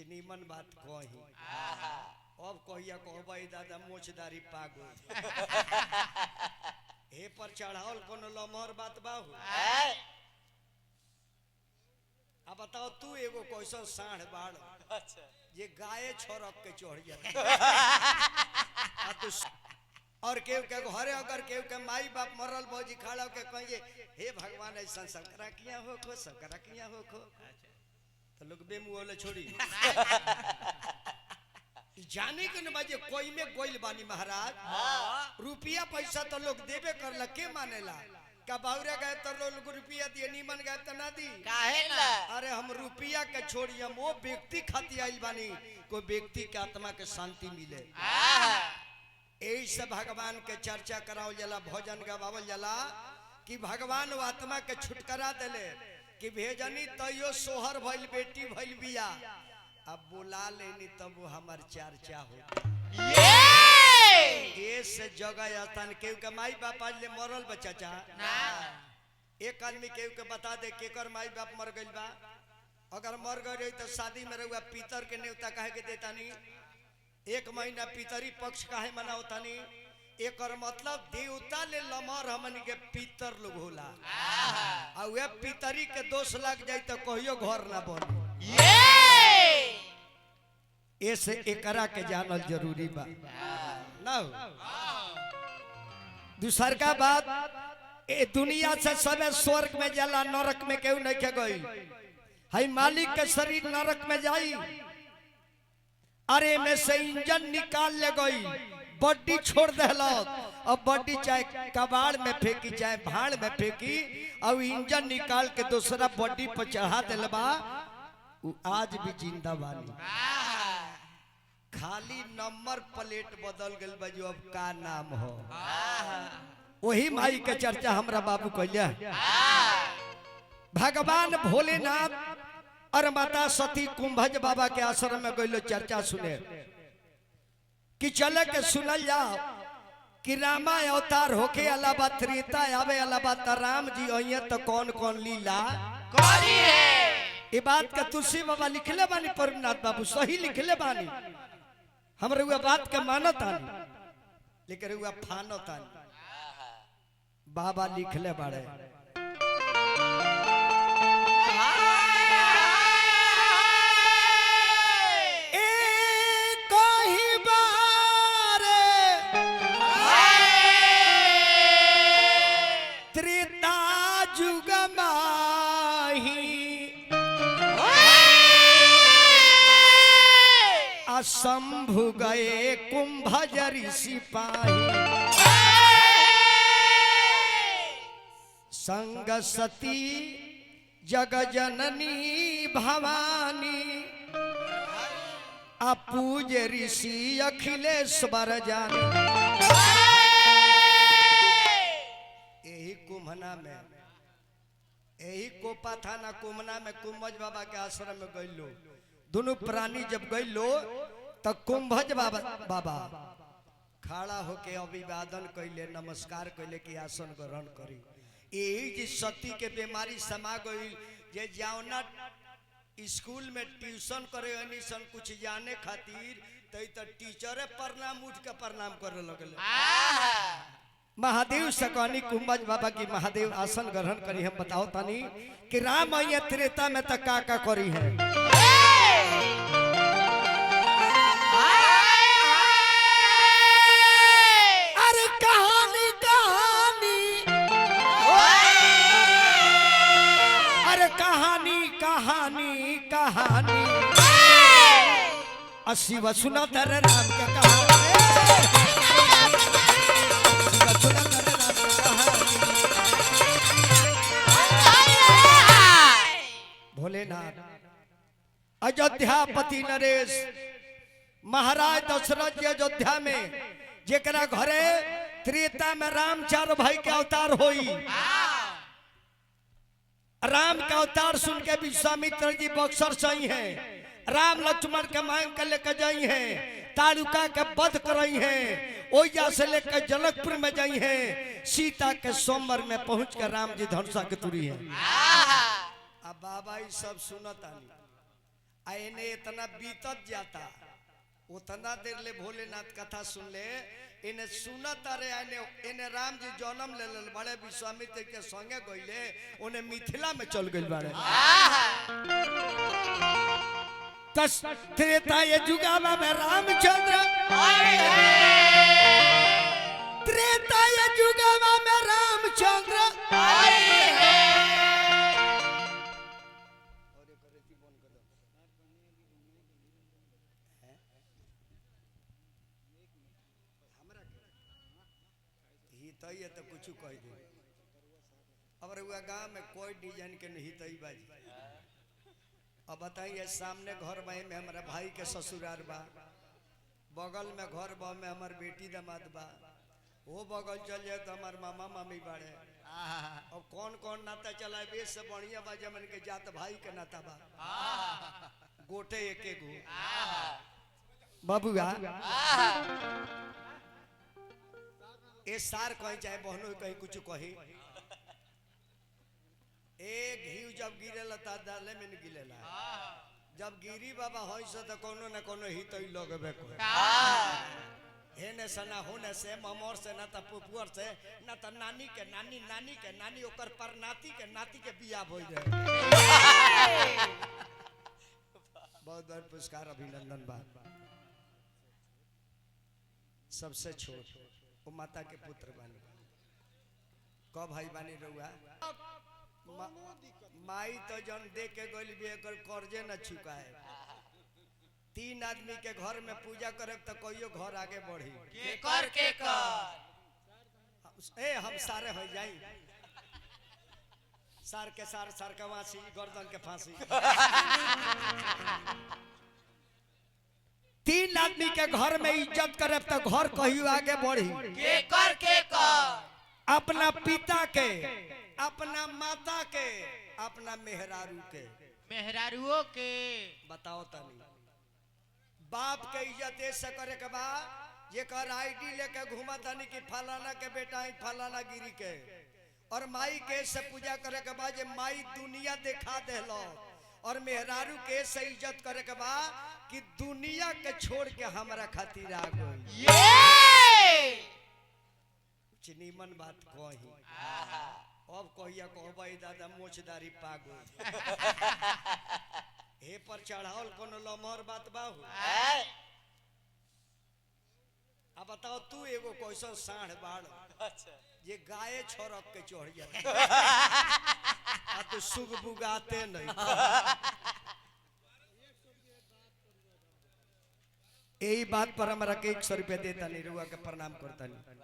कुछ नीमन बात कही अब कहिया कहबई दादा मोचदारी पागो हे पर चढ़ावल कोनो लमहर बात बाहू अब बताओ तू एगो कैसन साढ़ बाढ़ ये गाय छोरक के चढ़ जाता और केहू के घरे अगर केहू के माई बाप मरल भौजी खड़ा के कहिए हे भगवान ऐसा सकरा किया हो खो सकरा किया हो खो तो लोग बेमुँह छोड़ी जाने के न बाजे कोई में गोइल बानी महाराज रुपया पैसा तो लोग देवे करला के मानेला का बाउरे गए तो लोग रुपया दिए नीमन गए तो ना दी काहे ना अरे हम रुपया के छोड़ी हम वो व्यक्ति खातिर आइल बानी कोई व्यक्ति के आत्मा के शांति मिले यही से भगवान के चर्चा करावल जाला भोजन गवावल जाला कि भगवान वो आत्मा के छुटकारा देले कि भेजनी तैयो सोहर भइल बेटी भइल बिया अब बुला लेनी तब वो हमार चर्चा हो ये से जगह तन केहू के माई बाप आज ले मरल बच्चा चा ना एक आदमी केहू के बता दे केकर माई बाप मर गइल बा अगर मर गए तो शादी में रहुआ पितर के नेवता काहे के देता नहीं एक महीना पितरी पक्ष काहे मनावता नहीं एक मतलब देवता ले लमर हमनी के पितर लोग होला आ वे पितरी के दोष लग जाए तो कहियो घर ना बन ऐसे एकरा के जानल जरूरी बा ना दूसर का बात ए दुनिया से सबे स्वर्ग में जाला नरक में केहू नहीं के गई हई मालिक के शरीर नरक में जाई अरे में से इंजन निकाल ले गई बॉडी छोड़ देलक अब बॉडी चाहे कबाड़ में फेंकी चाहे भाड़ में फेंकी अब इंजन निकाल के दूसरा बॉडी पर चढ़ा दिलबा आज भी जिंदा बानी खाली नंबर प्लेट बदल गल बा जो अब का नाम हो वही माई के चर्चा हमरा बाबू कहलिया भगवान भोलेनाथ और माता सती कुंभज बाबा के आश्रम में गइलो चर्चा सुने कि चले के सुनल जाओ कि रामा अवतार होके अलावा त्रेता आवे अलावा राम जी अइए तो कौन कौन लीला करी है ये बात का तुलसी बाबा लिखले बानी परमनाथ बाबू सही लिखले बानी हमरे हुआ बात के मानत आनी लेकिन हुआ फानत आनी बाबा लिखले बाड़े शंभु गए कुंभज ऋषिपाही संग सती जग जननी भवानी अपूज ऋषि अखिलेश्वर जानी यही कुम्भना में यही कोपा थाना कुम्भना में कुंभज बाबा के आश्रम में गइलो दोनों प्राणी जब गइलो तो कुंभज बाबा खड़ा होके अभिवादन कैले नमस्कार कैले कि आसन ग्रहण करी यही जी सती के बीमारी समा गई जे जावना स्कूल में ट्यूशन करे अनिसन कुछ जाने खातिर तो टीचरे प्रणाम उठ के प्रणाम करे लगल महादेव सकनी कुंभज बाबा की महादेव आसन ग्रहण करी हम बताओ तानी कि राम आइए त्रेता में तक का करी है अरे कहानी कहानी अरे कहानी कहानी कहानी शिव सुना तर राम के कहानी भोलेनाथ अयोध्यापति नरेश महाराज दशरथ जी अयोध्या में जेकरा घरे त्रेता में राम चार भाई के अवतार होई राम का अवतार सुन के विश्वामित्र जी बक्सर सही है राम लक्ष्मण के मांग के लेकर जाई है तालुका के वध करई है ओइया से लेकर जनकपुर में जाई है सीता के सोमवार में पहुंच कर राम जी धनुषा के तुरी है अब बाबा सब सुनत आनी इन्हें इतना बीतत जाता उतना देर ले भोलेनाथ कथा सुन ले इन्हें सुनत अरे इन्हें राम जी जन्म ले बड़े विश्वामित्र के संगे गईले उन्हें मिथिला में चल गई बड़े त्रेता ये जुगावा में रामचंद्र त्रेता ये जुगावा में रामचंद्र ही तो कुछ कह दे अब गाँव में कोई डिजाइन के नहीं तई बाजी अब बताइए सामने घर में हमारा भाई के ससुराल बा बगल में घर बा में हमार बेटी दामाद बा वो बगल चल जाए तो हमार मामा मामी बाड़े अब कौन कौन नाता चला बेस से बढ़िया बा जमन के जात भाई के नाता बा गोटे एक गो बाबूआ ए सार कहीं चाहे बहनों कहीं कुछ कही एक घी जब गिरेला ता डाले में गिरेला जब गिरी बाबा होई से तो कोनो न कोनो ही तो लगबे को हेने सना होने से ममोर से ना त पुपुर से ना त नानी के नानी ओकर पर नाती के बियाह होई जाए बहुत बहुत पुरस्कार अभिनंदन बा सबसे छोट वो माता के पुत्र बानी क भाई बानी रहुआ माई तो जन दे के गइल भी एकर कर्जे न चुकाए 3 आदमी के घर में पूजा करे तो कोइयो घर आगे बढ़ी के कर ए हम सारे हो जाई सार के वासी गर्दन के फांसी 3 आदमी के घर में इज्जत करे तो घर कहियो आगे बढ़ी के कर अपना पिता के अपना माता के अपना मेहरारुओं के बताओ तनी बाप के इज्जत ऐसे करे के बा ये कर आईडी लेके घुमा तनी कि फलाना के बेटा है फलाना गिरी के और माई के से पूजा करे के बा जे माई दुनिया दिखा देलो और मेहरारू के से इज्जत करे के बा कि दुनिया के छोड़ के हमरा खातिर आ गई ये चिनीमन बात कही अब कहिया कहबाई दादा मोचदारी पागो हे पर चढ़ावल कोनो लमहर बात बाहू अब बताओ तू एगो कैसन साढ़ बाढ़ ये गाय छोरक के चढ़ जाए आ तो सुग बुगाते नहीं यही बात पर हमारा के 100 रुपया देता नहीं रुआ के प्रणाम करता नहीं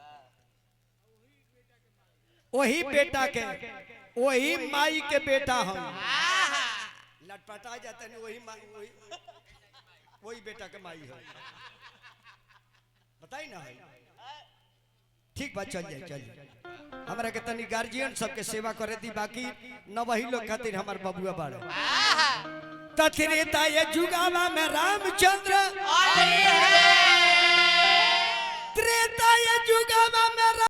वही बेटा के वही माई के बेटा हम लटपटा जाता नहीं वही बेटा के माई है बताई ना है ठीक बात चल जाए हमारा के तनी गार्जियन सबके सेवा करे दी बाकी न वही लोग खातिर हमार बबुआ बाड़े तथरेता ये जुगावा में रामचंद्र त्रेता ये जुगावा में